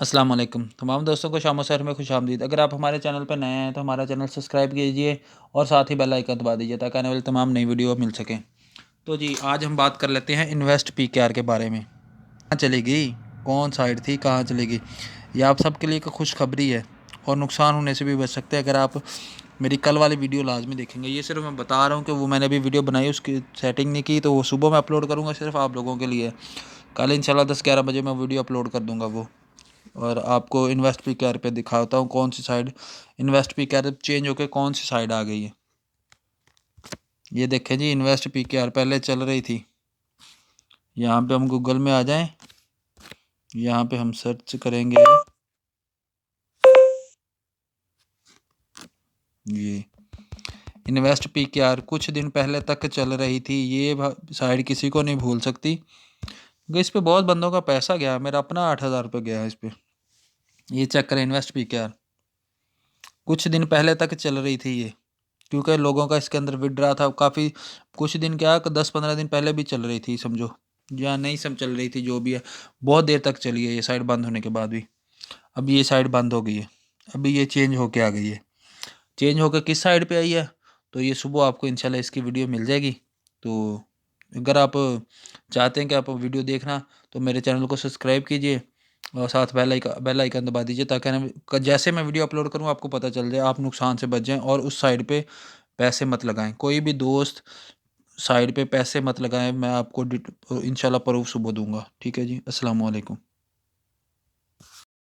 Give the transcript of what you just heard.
अस्सलाम वालेकुम तमाम दोस्तों को शाम सर में खुशामदीद। अगर आप हमारे चैनल पर नए हैं तो हमारा चैनल सब्सक्राइब कीजिए और साथ ही बेल आइकन दबा दीजिए ताकि आने वाली तमाम नई वीडियो मिल सकें। तो जी आज हम बात कर लेते हैं इन्वेस्ट पीकेआर के बारे में। कहाँ चलेगी, कौन साइड थी, कहाँ चलेगी, ये आप सबके लिए एक खुशखबरी है और नुकसान होने से भी बच सकते हैं अगर आप मेरी कल वाली वीडियो लाजमी देखेंगे। ये सिर्फ मैं बता रहा हूँ कि वो मैंने अभी वीडियो बनाई, उसकी सेटिंग नहीं की, तो वो सुबह मैं अपलोड करूँगा सिर्फ आप लोगों के लिए। कल इंशाल्लाह 10-11 बजे मैं वीडियो अपलोड कर दूँगा वो। और आपको इन्वेस्ट पीकेआर पे दिखाता हूँ कौन सी साइड इन्वेस्ट पीकेआर चेंज होकर कौन सी साइड आ गई है। ये देखें जी, इन्वेस्ट पीकेआर पहले चल रही थी। यहाँ पे हम गूगल में आ जाएं, यहाँ पे हम सर्च करेंगे ये इन्वेस्ट पीकेआर कुछ दिन पहले तक चल रही थी। ये साइड किसी को नहीं भूल सकती क्योंकि इस पे बहुत बंदों का पैसा गया। मेरा अपना 8,000 रुपये गया है इस पे। ये चेक करें, इन्वेस्ट पीकेआर कुछ दिन पहले तक चल रही थी ये, क्योंकि लोगों का इसके अंदर विड्रा था काफ़ी। कुछ दिन क्या, 10-15 दिन पहले भी चल रही थी समझो, या नहीं सब चल रही थी, जो भी है बहुत देर तक चली है ये साइड बंद होने के बाद भी। अब ये साइड बंद हो गई है, अभी ये चेंज होके आ गई है। चेंज होकर किस साइड पे आई है तो ये सुबह आपको इंशाल्लाह इसकी वीडियो मिल जाएगी। तो अगर आप चाहते हैं कि आप वीडियो देखना तो मेरे चैनल को सब्सक्राइब कीजिए और साथ बेल आइकन दबा दीजिए ताकि जैसे मैं वीडियो अपलोड करूँ आपको पता चल जाए, आप नुकसान से बच जाएं। और उस साइड पे पैसे मत लगाएं, कोई भी दोस्त साइड पे पैसे मत लगाएं। मैं आपको इंशाल्लाह प्रूफ सुबह दूंगा। ठीक है जी, अस्सलाम वालेकुम।